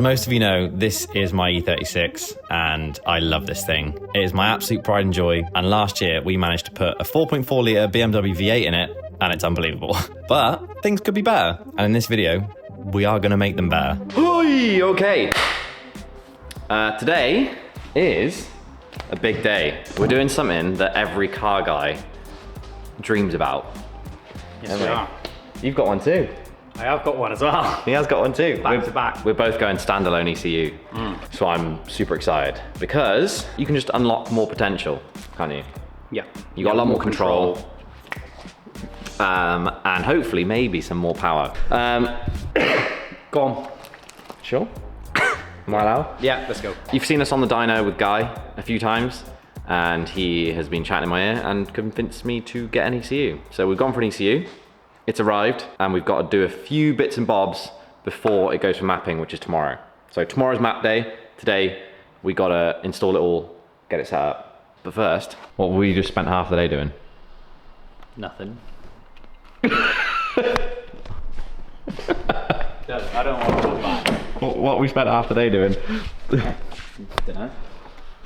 As most of you know, this is my E36 and I love this thing. It is my absolute pride and joy, and last year we managed to put a 4.4 litre BMW V8 in it and it's unbelievable. But things could be better, and in this video we are going to make them better. Okay, today is a big day. We're doing something that every car guy dreams about. Yes, we are. You've got one too. I have got one as well. He has got one too. Back to back. We're both going standalone ECU. So I'm super excited because you can just unlock more potential, can't you? Yeah. You got a lot more control. And hopefully maybe some more power. Go on. Sure. Am I allowed? Yeah, let's go. You've seen us on the dyno with Guy a few times, and he has been chatting in my ear and convinced me to get an ECU. So we've gone for an ECU. It's arrived, and we've got to do a few bits and bobs before it goes for mapping, which is tomorrow. So tomorrow's map day. Today, we got to install it all, get it set up. But first, what we just spent half the day doing? Nothing. I don't want to talk about it. What we spent half the day doing? Dunno.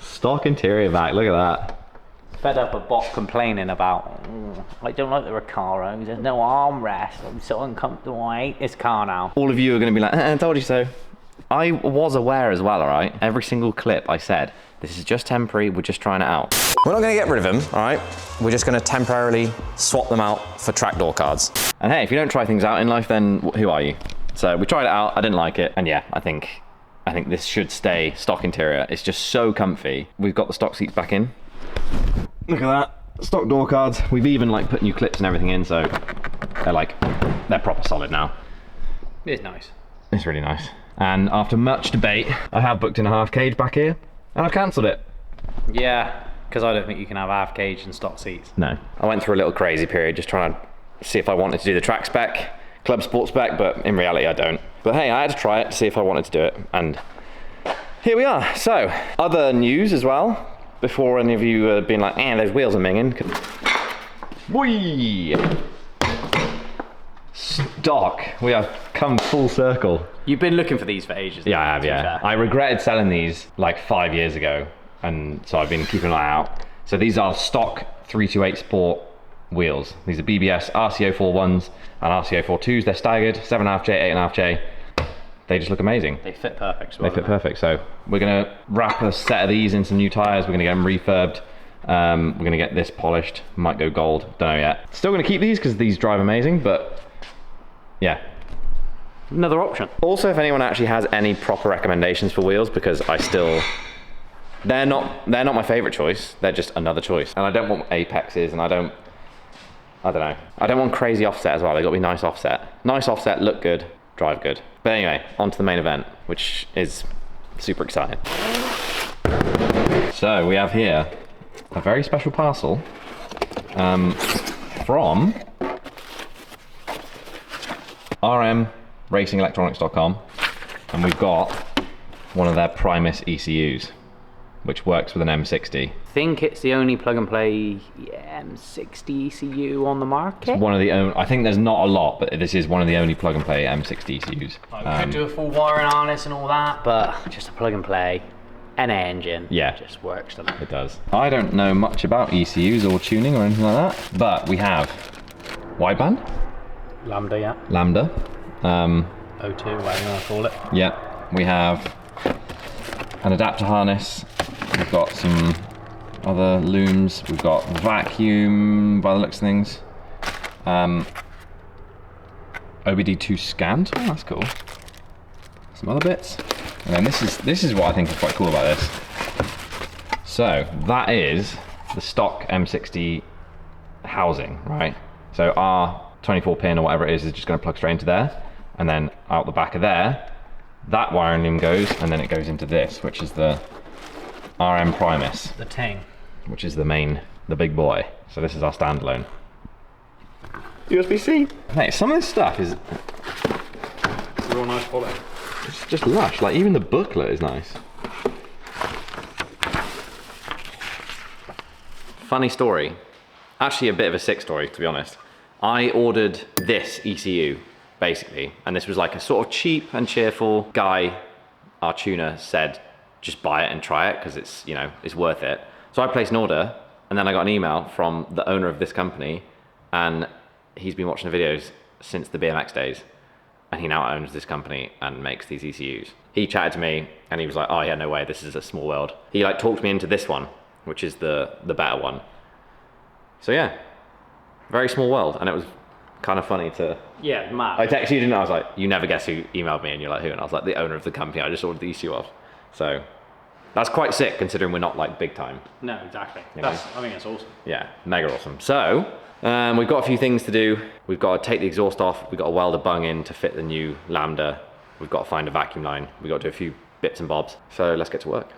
Stock interior back, look at that. Fed up a bot complaining about, I don't like the Recaro, there's no armrest, I'm so uncomfortable, I hate this car now. All of you are going to be like, I told you so. I was aware as well, all right? Every single clip I said, this is just temporary, we're just trying it out. We're not going to get rid of them, all right? We're just going to temporarily swap them out for trapdoor cards. And hey, if you don't try things out in life, then who are you? So we tried it out, I didn't like it, and yeah, I think this should stay stock interior. It's just so comfy. We've got the stock seats back in. Look at that, stock door cards. We've even like put new clips and everything in, so they're proper solid now. It's nice. It's really nice. And after much debate, I have booked in a half cage back here, and I've cancelled it. Yeah, because I don't think you can have half cage and stock seats. No. I went through a little crazy period just trying to see if I wanted to do the track spec, club sport spec, but in reality I don't. But hey, I had to try it to see if I wanted to do it, and here we are. So, other news as well. Before any of you have been like, those wheels are minging. Whee! Stock. We have come full circle. You've been looking for these for ages. Yeah, I have, yeah. I regretted selling these like 5 years ago, and so I've been keeping an eye out. So these are stock 328 Sport wheels. These are BBS RC041s and RC042s. They're staggered, 7.5J, 8.5J. They just look amazing. They fit perfect as well. They fit perfect. So we're gonna wrap a set of these in some new tires. We're gonna get them refurbed. We're gonna get this polished. Might go gold. Don't know yet. Still gonna keep these because these drive amazing. But yeah, another option. Also, if anyone actually has any proper recommendations for wheels, because they're not my favorite choice. They're just another choice. And I don't want Apexes, and I don't know. I don't want crazy offset as well. They got to be nice offset. Nice offset, look good, drive good. But anyway, on to the main event, which is super exciting. So we have here a very special parcel from rmracingelectronics.com, and we've got one of their Primus ECUs, which works with an M60. I think it's the only plug and play M60 ECU on the market. It's one of the only, I think there's not a lot, but this is one of the only plug and play M60 ECUs. I could do a full wiring harness and all that, but just a plug and play and an engine. Yeah, just works, doesn't it? It does. I don't know much about ECUs or tuning or anything like that, but we have wideband, Lambda, yeah. Lambda, O2, whatever you want to call it. Yeah, we have an adapter harness. We've got some other looms. We've got vacuum by the looks of things. OBD2 scanned. Oh, that's cool. Some other bits. And then this is what I think is quite cool about this. So that is the stock M60 housing, right? So our 24 pin or whatever it is just going to plug straight into there, and then out the back of there, that wiring loom goes, and then it goes into this, which is the RM Primus. The Ting. Which is the big boy. So this is our standalone. USB-C. Hey, some of this stuff is real nice quality. It's just lush. Like even the booklet is nice. Funny story. Actually, a bit of a sick story, to be honest. I ordered this ECU basically, and this was like a sort of cheap and cheerful guy our tuner said, just buy it and try it because it's, you know, it's worth it. So I placed an order, and then I got an email from the owner of this company, and he's been watching the videos since the BMX days, and he now owns this company and makes these ECUs. He chatted to me and he was like, oh yeah, no way, this is a small world. He like talked me into this one, which is the better one. So yeah, very small world. And it was kind of funny to... Yeah, mad. I texted you and I was like, you never guess who emailed me, and you're like, who? And I was like, the owner of the company I just ordered the ECU off. So that's quite sick considering we're not like big time. No, exactly. You know? I think that's awesome. Yeah, mega awesome. So we've got a few things to do. We've got to take the exhaust off. We've got to weld a bung in to fit the new Lambda. We've got to find a vacuum line. We've got to do a few bits and bobs. So let's get to work.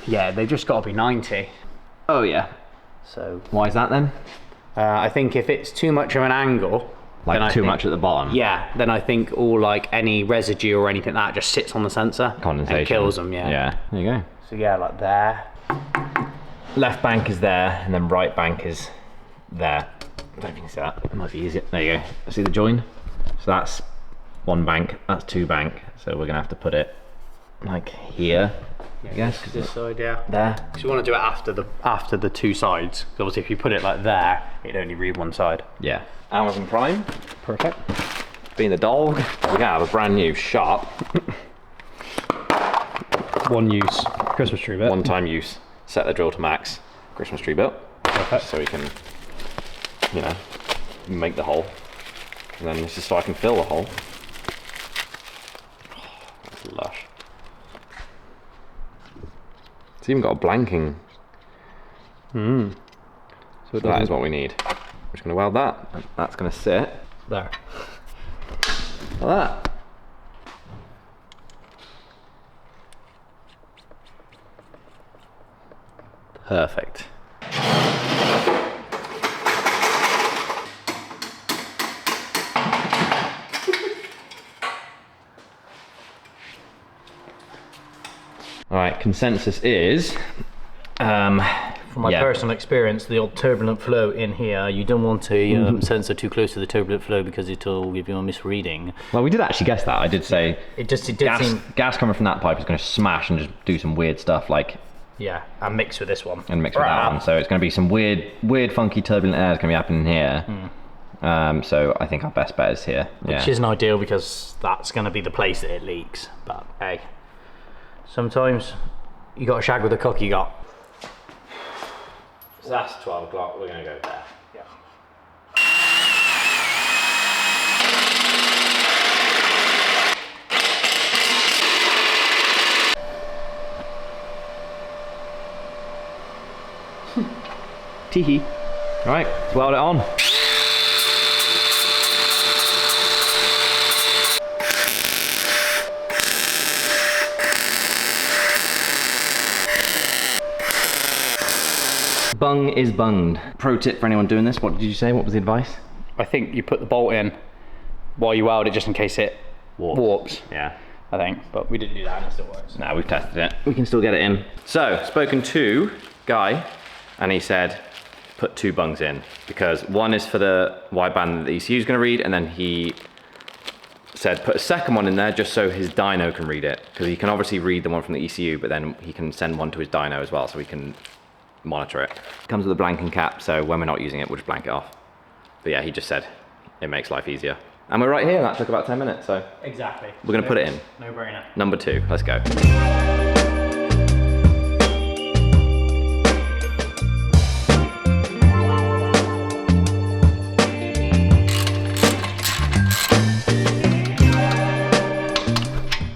Yeah, they've just got to be 90. Oh yeah. So Why is that then? I think if it's too much of an angle, then Like I too think- much at the bottom? Yeah, then I think all like any residue or anything like that just sits on the sensor. Condensation. And kills them, yeah. Yeah, there you go. So yeah, like there. Left bank is there, and then right bank is there. I don't know if you can see that. It might be easier. There you go. See the join? So that's one bank, that's two bank. So we're gonna have to put it like here, I guess. This side, yeah. There. Because you want to do it after the two sides. 'Cause obviously, if you put it like there, it'd only read one side. Yeah. Amazon Prime. Perfect. Being the dog, we have a brand new sharp, One use Christmas tree bit. one-time use. Set the drill to max. Christmas tree built. Perfect. So we can, you know, make the hole. And then this is so I can fill the hole. Oh, that's lush. It's even got a blanking. So That is what we need. We're just going to weld that. And that's going to sit there. like that. Perfect. All right, consensus is, From my Yeah. personal experience, the old turbulent flow in here, you don't want a sensor too close to the turbulent flow because it'll give you a misreading. well, we did actually guess that. I did say It did seem, gas coming from that pipe is going to smash and just do some weird stuff, like, yeah, and mix with this one. and mix with that one. So it's going to be some weird, funky turbulent air is going to be happening here. So I think our best bet is here. Yeah. Which isn't ideal because that's going to be the place that it leaks. But hey, sometimes you got a shag with a cock you got. So that's 12 o'clock. We're going to go there. Yeah. Teehee. All right, let's weld it on. Bung is bunged. Pro tip for anyone doing this, what did you say? What was the advice? I think you put the bolt in while you weld it just in case it warps. Yeah. I think, but we didn't do that and it still works. No, we've tested it. We can still get it in. So, spoken to Guy, and he said, put two bungs in, because one is for the wideband that the ECU is going to read, and then he said put a second one in there just so his dyno can read it, because he can obviously read the one from the ECU, but then he can send one to his dyno as well, so we can monitor it. It comes with a blanking cap, so when we're not using it, we'll just blank it off. But yeah, he just said it makes life easier. And we're right here, and that took about 10 minutes, so Exactly. we're going to put it in. No brainer. Number 2, let's go.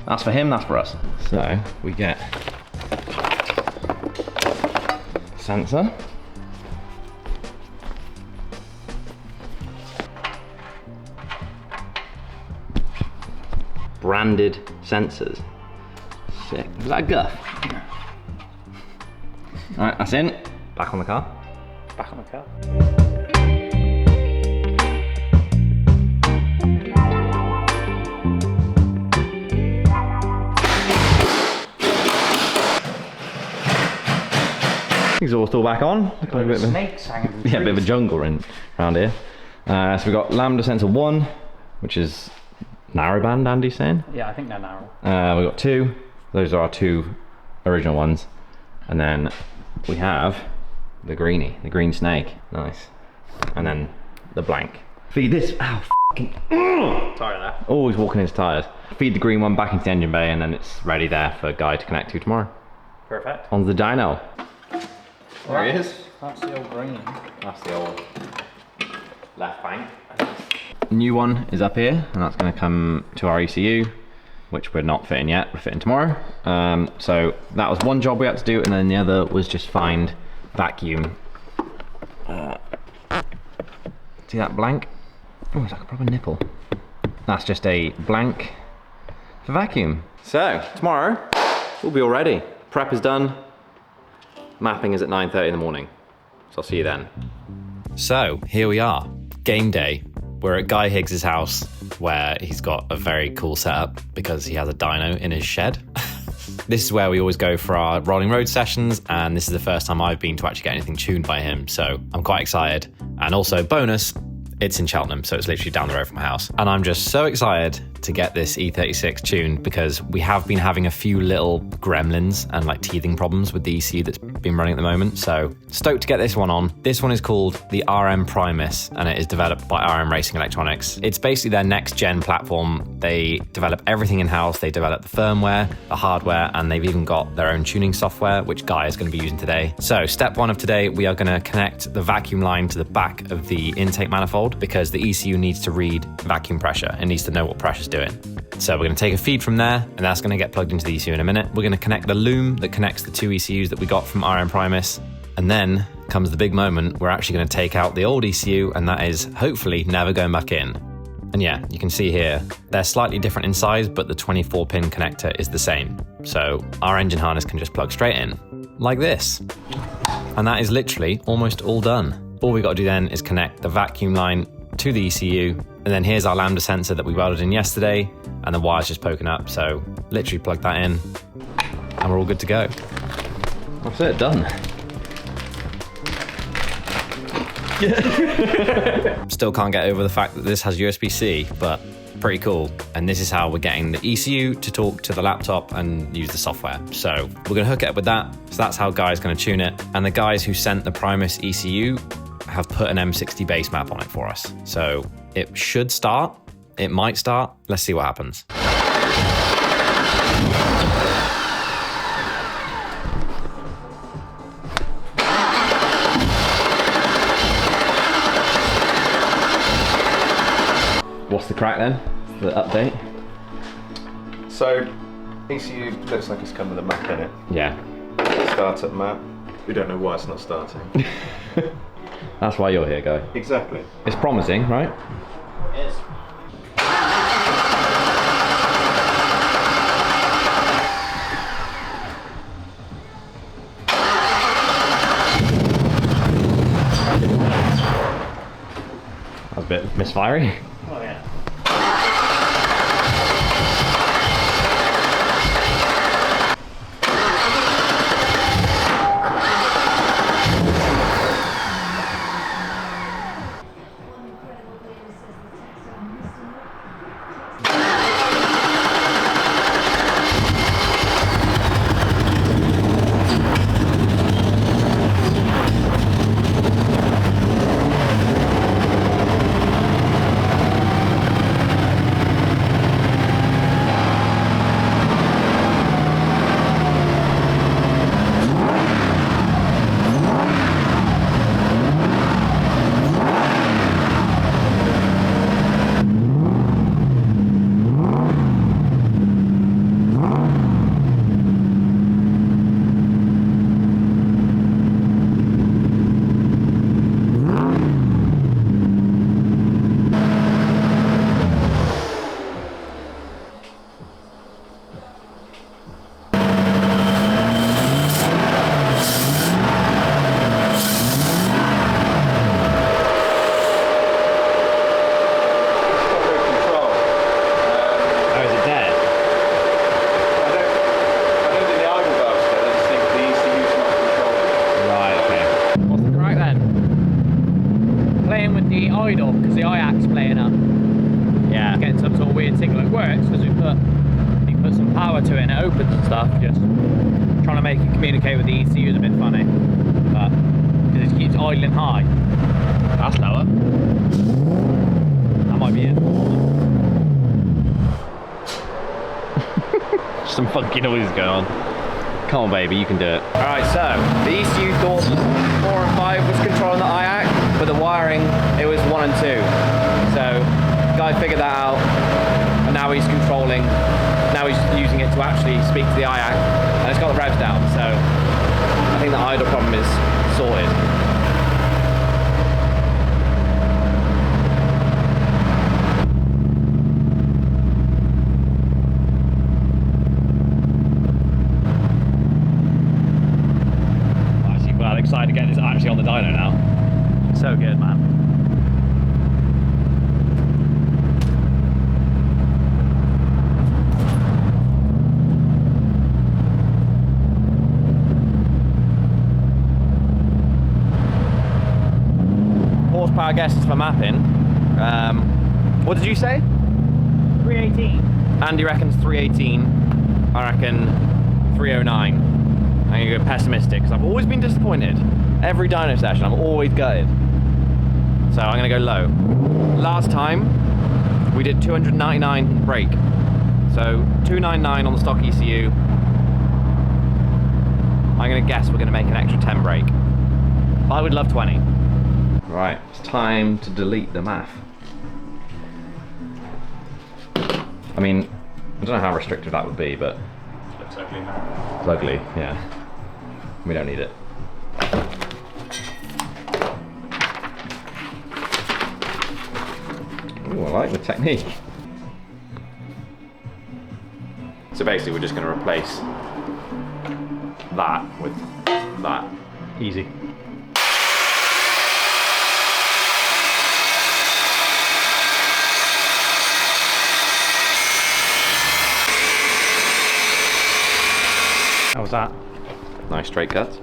That's for him, that's for us. So we get sensor. Branded sensors. Sick. Was that a guff? Alright, that's in. Back on the car. Back on the car. Things exhaust all back on. Looks like a bit of snakes hanging from yeah, a bit of a jungle around here. So we've got lambda sensor 1, which is narrowband, Andy's saying. Yeah, I think they're narrow. We've got 2. Those are our 2 original ones. And then we have the greenie, the green snake. Nice. And then the blank. Feed this. Ow, f***ing. Sorry there. Always walking his tyres. Feed the green one back into the engine bay, and then it's ready there for Guy to connect to tomorrow. Perfect. On the dyno. There he is. That's the old green. That's the old left bank. New one is up here, and that's going to come to our ECU, which we're not fitting yet. We're fitting tomorrow. So that was one job we had to do, and then the other was just find vacuum. See that blank? Oh, it's like a proper nipple. That's just a blank for vacuum. So tomorrow we'll be all ready. Prep is done. Mapping is at 9:30 in the morning. So I'll see you then. So here we are, game day. We're at Guy Higgs's house, where he's got a very cool setup because he has a dyno in his shed. This is where we always go for our rolling road sessions, and this is the first time I've been to actually get anything tuned by him, so I'm quite excited. And also bonus, it's in Cheltenham, so it's literally down the road from my house. And I'm just so excited to get this E36 tuned because we have been having a few little gremlins and like teething problems with the ECU that's been running at the moment. So stoked to get this one on. This one is called the RM Primus, and it is developed by RM Racing Electronics. It's basically their next gen platform. They develop everything in-house. They develop the firmware, the hardware, and they've even got their own tuning software, which Guy is going to be using today. So step 1 of today, we are going to connect the vacuum line to the back of the intake manifold because the ECU needs to read vacuum pressure. It needs to know what pressure's doing. So we're going to take a feed from there, and that's going to get plugged into the ECU in a minute. We're going to connect the loom that connects the 2 ECUs that we got from RM Primus, and then comes the big moment. We're actually going to take out the old ECU, and that is hopefully never going back in. And yeah, you can see here, they're slightly different in size, but the 24-pin connector is the same. So our engine harness can just plug straight in, like this. And that is literally almost all done. All we got to do then is connect the vacuum line to the ECU, and then here's our lambda sensor that we welded in yesterday, and the wire's just poking up, so literally plug that in, and we're all good to go. That's it, done. Still can't get over the fact that this has USB-C, but pretty cool. And this is how we're getting the ECU to talk to the laptop and use the software. So we're gonna hook it up with that. So that's how Guy's gonna tune it. And the guys who sent the Primus ECU have put an M60 base map on it for us. So it should start, it might start. Let's see what happens. What's the crack then? The update? So, ECU looks like it's come with a map in it. Yeah. Startup map. We don't know why it's not starting. That's why you're here, Guy. Exactly. It's promising, right? It is. That was a bit misfiring. Oh yeah. the idle because the IAC's playing up. Yeah. It's getting some sort of weird signal. It works because we put some power to it and it opens and stuff. Just trying to make it communicate with the ECU is a bit funny, but because it keeps idling high. That's lower. That might be it. Some funky noises going on. Come on, baby, you can do it. Alright, so the ECU thought 4 and 5 was controlling the IAC, but the wiring, it was 1 and 2. So, the guy figured that out, and now he's controlling, now he's using it to actually speak to the IAC, and it's got the revs down, so I think the idle problem is sorted. Excited to get this actually on the dyno now. So good, man. Horsepower guesses for mapping. What did you say? 318. Andy reckons 318. I reckon 309. I'm gonna go pessimistic because I've always been disappointed. Every dyno session, I'm always gutted. So I'm gonna go low. Last time, we did 299 brake. So 299 on the stock ECU. I'm gonna guess we're gonna make an extra 10 brake. I would love 20. Right, it's time to delete the math. I mean, I don't know how restrictive that would be, but Looks ugly now. it's ugly, yeah. We don't need it. Ooh, I like the technique. So basically we're just going to replace that with that. Easy. How was that? Nice straight cuts.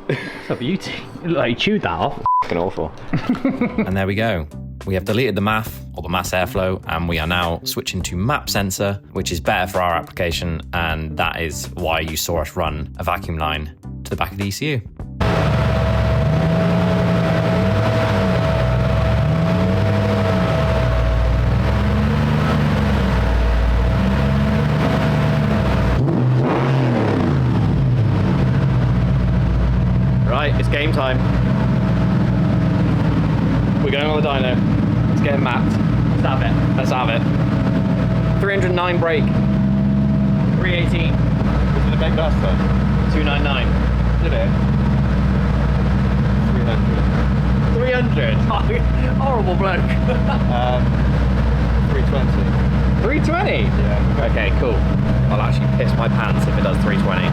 It's a beauty. It looked like you chewed that off. Fucking awful. And there we go. We have deleted the MAF, or the mass airflow, and we are now switching to map sensor, which is better for our application, and that is why you saw us run a vacuum line to the back of the ECU. Right, it's game time. We're going on the dyno. It's getting mapped. Let's have it. Let's have it. 309 brake. 318. What did it make last time? 299. Did it? 300. 300? Horrible bloke. 320. 320? Yeah. Okay, cool. I'll actually piss my pants if it does 320.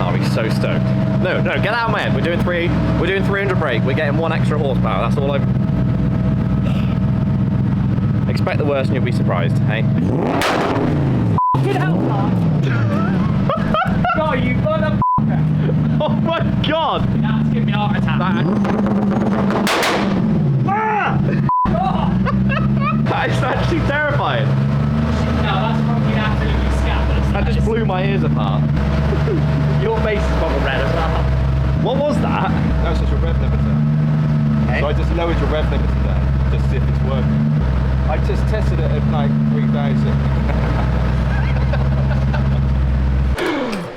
I'll be so stoked. No, get that out of my head. We're doing 300 brake. We're getting 1 extra horsepower. That's all I've... Expect the worst and you'll be surprised, hey? Get out, Mark. God, you motherfucker. Oh my god! That's giving me a heart attack. That is actually terrifying. No, that's fucking absolutely scandalous. That just blew my ears apart. Your face is probably red as well. What was that? That was just your rev limiter. Hey? So I just lowered your rev limiter there, just to see if it's working. I just tested it at like 3,000.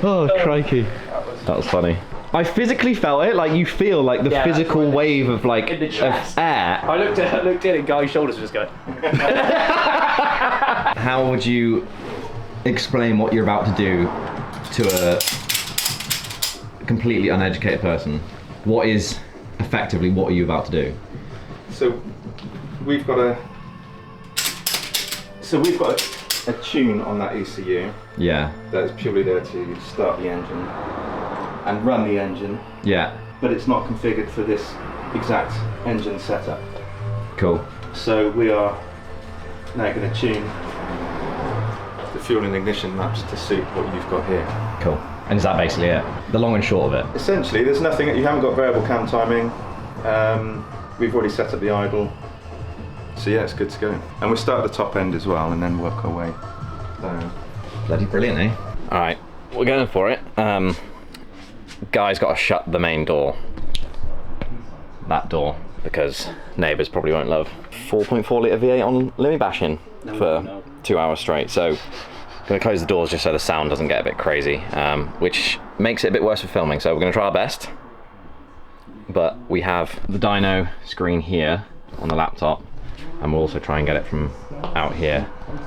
Oh, crikey. That was funny. I physically felt it, like you feel like the physical wave of like in the of chest. air. I looked in and Guy's shoulders were just going. How would you explain what you're about to do to a completely uneducated person? What are you about to do? So we've got a tune on that ECU Yeah. that is purely there to start the engine and run the engine, Yeah. but it's not configured for this exact engine setup. Cool. So we are now going to tune the fuel and ignition maps to suit what you've got here. Cool. And is that basically it? The long and short of it? Essentially, there's nothing, you haven't got variable cam timing, We've already set up the idle. So yeah, it's good to go. And we start at the top end as well and then work our way down. Bloody brilliant, eh? All right, we're going for it. Guy's got to shut the main door. That door, because neighbours probably won't love 4.4 litre V8 on limmy bashing for 2 hours straight. So going to close the doors just so the sound doesn't get a bit crazy, which makes it a bit worse for filming. So we're going to try our best. But we have the dyno screen here on the laptop, and we'll also try and get it from out here.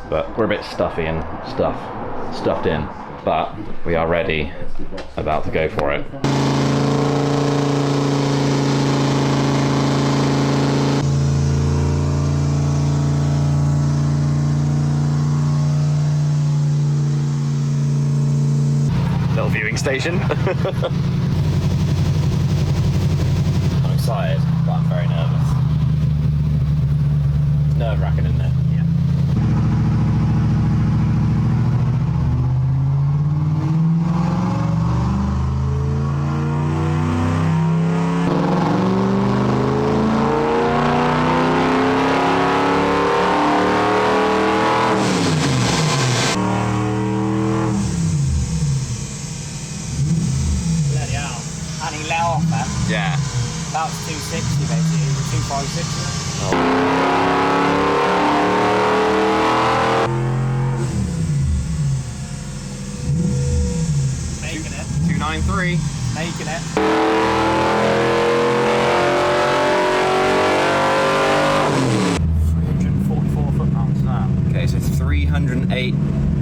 But we're a bit stuffy and stuffed in, but we are ready, about to go for it. Little viewing station. I'm excited, but I'm very nervous. It's nerve-wracking, isn't it? Yeah. Bloody hell. And he let off then. Yeah. That was 260 basically, 256. Making it. 293. Making it. 344 foot-pounds now. Okay, so 308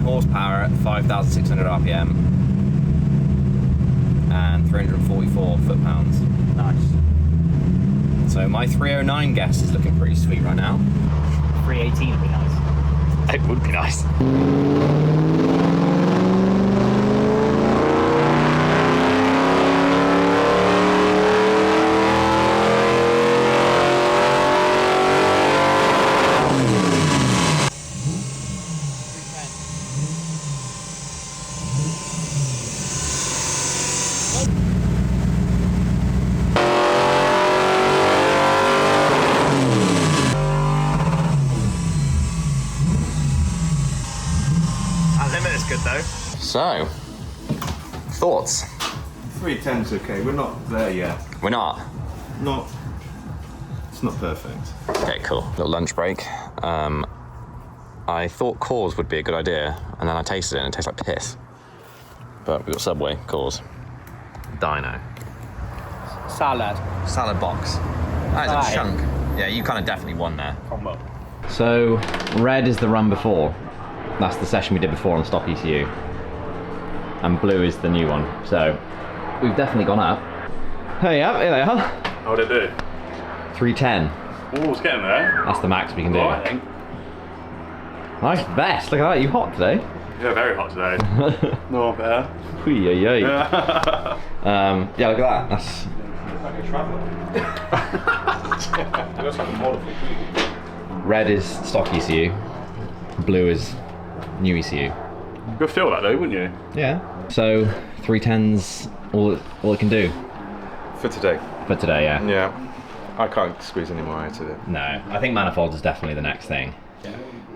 horsepower at 5,600 RPM and 344 foot-pounds. Nice. So my 309 guess is looking pretty sweet right now. 318 would be nice. It would be nice. Good though. So, thoughts? 310's okay, we're not there yet. We're not. It's not perfect. Okay, cool. Little lunch break. I thought Coors would be a good idea, and then I tasted it and it tastes like piss. But we got Subway, Coors, Dyno. Salad. Salad box. That is Aye. a chunk. Yeah, you kind of definitely won there. Combo. So, red is the run before. That's the session we did before on stock ECU. And blue is the new one. So, we've definitely gone up. Hey, yeah, here they are. How would it do? 310. Oh, it's getting there. That's the max we can do. Oh, I think. Nice vest. Look at that. You hot today? Yeah, very hot today. No better. Yeah, look at that. That's Like a traveller. It looks like a model. red is stock ECU. Blue is new ECU. You'd feel that though, wouldn't you? Yeah. So 310's all it can do For today. for today. Yeah. Yeah. I can't squeeze any more out of it. No, I think manifolds is definitely the next thing.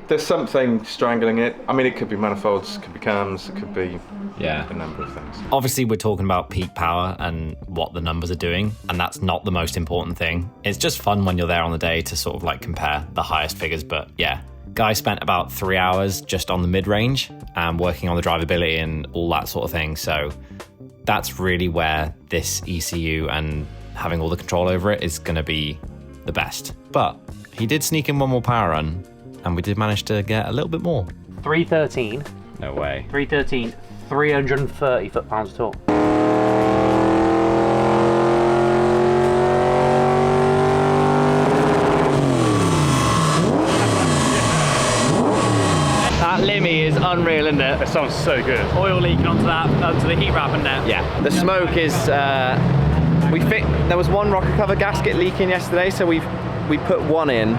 There's something strangling it. I mean, it could be manifolds, it could be cams, it could be Yeah. a number of things. Obviously, we're talking about peak power and what the numbers are doing, and that's not the most important thing. It's just fun when you're there on the day to sort of like compare the highest figures, but yeah. Guy spent about 3 hours just on the mid-range and working on the drivability and all that sort of thing, so that's really where this ECU and having all the control over it is going to be the best. But he did sneak in one more power run, and we did manage to get a little bit more. 313. No way. 313. 330 foot-pounds tall. That limmy is unreal, isn't it? It sounds so good. Oil leaking onto the heat wrap and that. Yeah. The smoke is. There was one rocker cover gasket leaking yesterday, so we put one in.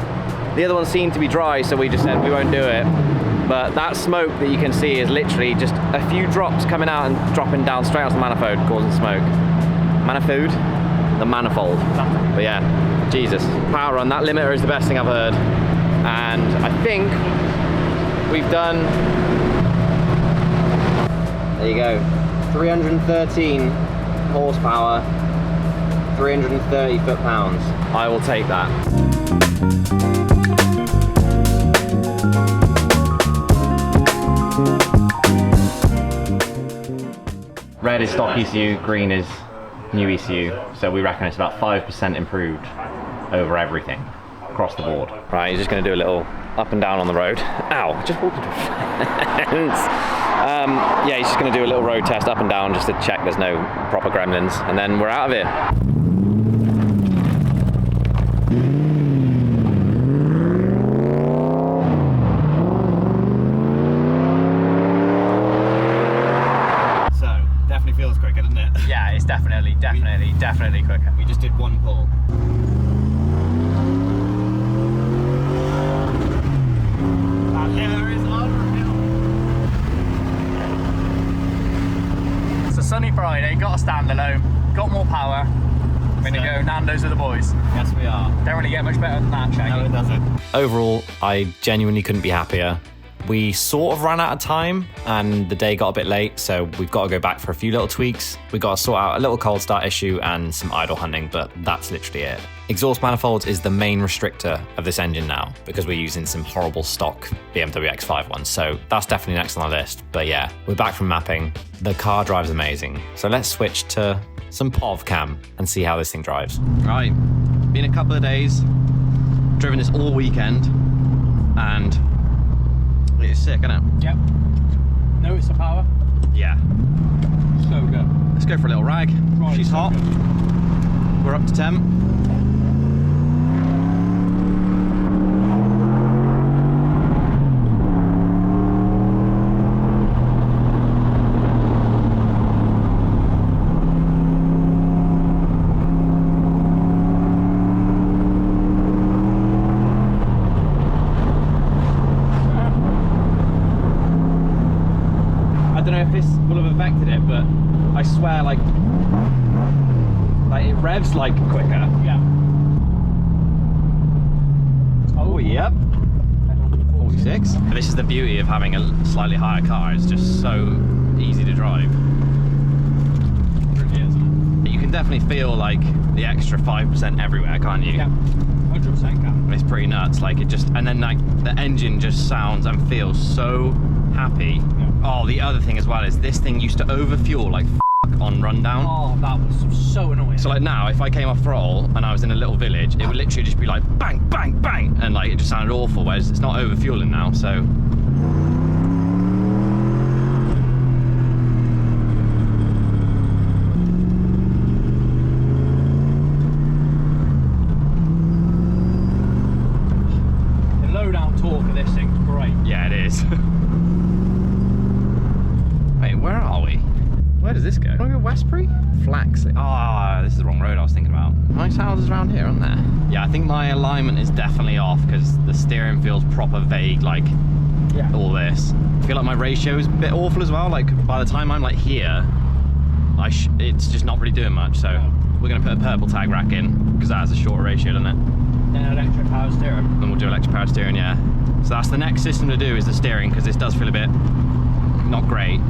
The other one seemed to be dry, so we just said we won't do it. But that smoke that you can see is literally just a few drops coming out and dropping down straight onto the manifold, causing smoke. Manifold? The manifold. But yeah, Jesus, power run, that limiter is the best thing I've heard. And I think we've done, there you go, 313 horsepower, 330 foot-pounds. I will take that. Red is stock ECU, green is new ECU, so we reckon it's about 5% improved over everything across the board. Right, you're just going to do a little up and down on the road. Ow, I just walked into a fence. Yeah, he's just going to do a little road test up and down just to check there's no proper gremlins, and then we're out of here. Feels quicker, doesn't it? Yeah, it's definitely quicker. We just did one pull. That limiter is unreal. It's a sunny Friday, got a standalone, got more power. We're gonna go Nando's with the boys. Yes, we are. Don't really get much better than that, Shaggy. No, it doesn't. Overall, I genuinely couldn't be happier. We sort of ran out of time and the day got a bit late, so we've got to go back for a few little tweaks. We got to sort out a little cold start issue and some idle hunting, but that's literally it. Exhaust manifolds is the main restrictor of this engine now because we're using some horrible stock BMW X5 ones, so that's definitely next on the list. But yeah, we're back from mapping. The car drives amazing, so let's switch to some POV cam and see how this thing drives. Right, been a couple of days, driven this all weekend, and it's sick, isn't it? Yep. Notice the power? Yeah. So good. Let's go for a little rag. Right, She's so hot. good. We're up to temp. I don't know if this will have affected it, but I swear, like it revs like quicker. Yeah. Oh, yep. 46. This is the beauty of having a slightly higher car. It's just so easy to drive. It really is, isn't You can definitely feel like the extra 5% everywhere, can't you? it? Yeah. 100% can. It's pretty nuts. Like it just, and then like the engine just sounds and feels so happy. Yeah. Oh, the other thing as well is this thing used to overfuel like on rundown. Oh, that was so annoying. So like now, if I came off throttle and I was in a little village, it would literally just be like bang, bang, bang, and like it just sounded awful. Whereas it's not overfueling now, so. The low down torque of this thing's great. Yeah, it is. Wait, where are we? Where does this go? Do I go Westbury? Flax. Ah, this is the wrong road I was thinking about. Nice houses around here, aren't there? Yeah, I think my alignment is definitely off because the steering feels proper vague, like all this. I feel like my ratio is a bit awful as well. Like by the time I'm like here, it's just not really doing much. So we're gonna put a purple tag rack in because that has a shorter ratio, doesn't it? Then electric power steering. And we'll do electric power steering, yeah. So that's the next system to do is the steering because this does feel a bit not great.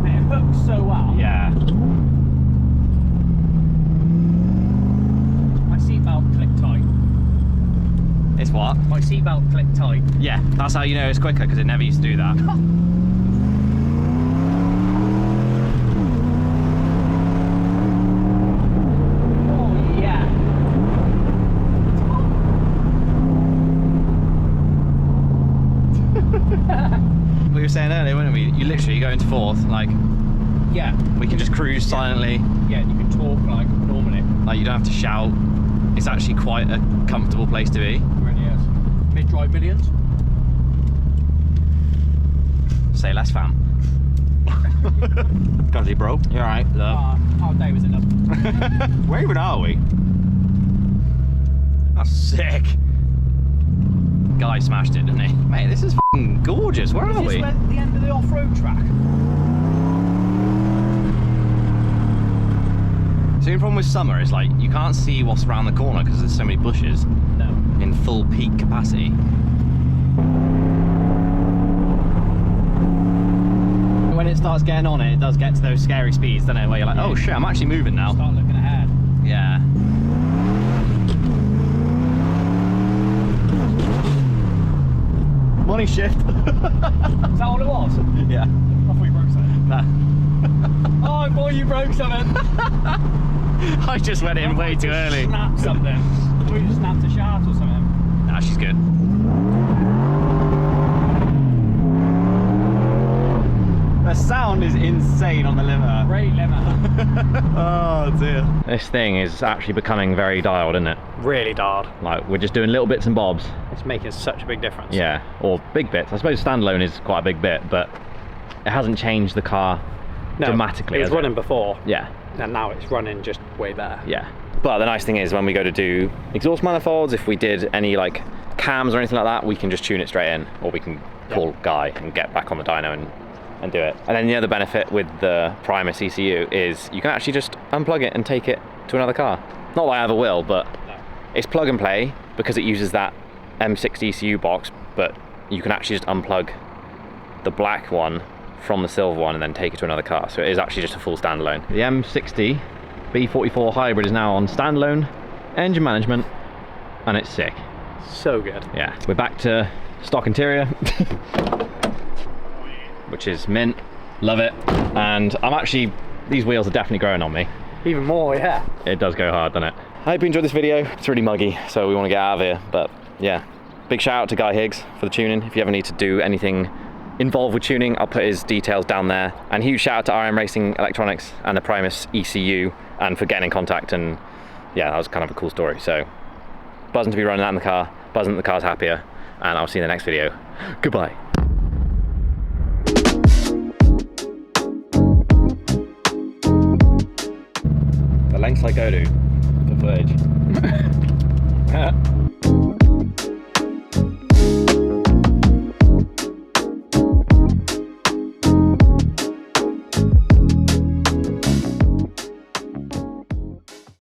It hooks so well. Yeah. My seatbelt clicked tight. It's what? My seatbelt clicked tight. Yeah, that's how you know it's quicker because it never used to do that. Oh yeah. We were saying earlier, weren't we? You literally go into fourth, like Yeah. we can just cruise silently, Yeah, you can talk like normally. like you don't have to shout. It's actually quite a comfortable place to be. It really is. Mid-drive millions. Say less, fam. Got it, bro. You alright, love? How day was it up? Where even are we? That's sick. Guy smashed it, didn't he? Mate, this is f***ing gorgeous. Where are we? the end of the off-road track? So the problem with summer is like you can't see what's around the corner because there's so many bushes. No. In full peak capacity. When it starts getting on it does get to those scary speeds, doesn't it? Where you're like, oh shit, I'm actually moving now. Start looking ahead. Yeah. Money shift. Is that all it was? Yeah. I thought you broke something. Nah. Oh, I thought you broke something. I just went in way too early. Snapped something. I thought you just snapped a shaft or something. Nah, she's good. The sound is insane on the limiter. Great limiter. Oh dear. This thing is actually becoming very dialed, isn't it? Really dialed. Like, we're just doing little bits and bobs. It's making such a big difference. Yeah, or big bits. I suppose standalone is quite a big bit, but it hasn't changed the car dramatically. It was has running before, Yeah, and now it's running just way better. yeah. But the nice thing is when we go to do exhaust manifolds, if we did any like cams or anything like that, we can just tune it straight in, or we can call Guy and get back on the dyno and do it. And then the other benefit with the Primus ECU is you can actually just unplug it and take it to another car. Not that I ever will, but it's plug and play because it uses that M6 ECU box, but you can actually just unplug the black one from the silver one and then take it to another car. So it is actually just a full standalone. The M60 B44 hybrid is now on standalone engine management, and it's sick. So good. Yeah, we're back to stock interior, which is mint. Love it. And I'm actually, these wheels are definitely growing on me. Even more, yeah. It does go hard, doesn't it? I hope you enjoyed this video. It's really muggy, so we want to get out of here. But yeah, big shout out to Guy Higgs for the tuning. If you ever need to do anything involved with tuning, I'll put his details down there. And huge shout out to RM Racing Electronics and the Primus ECU, and for getting in contact. And yeah, that was kind of a cool story. So buzzing to be running that in the car, buzzing that the car's happier, and I'll see you in the next video. Goodbye. The lengths I go to for footage.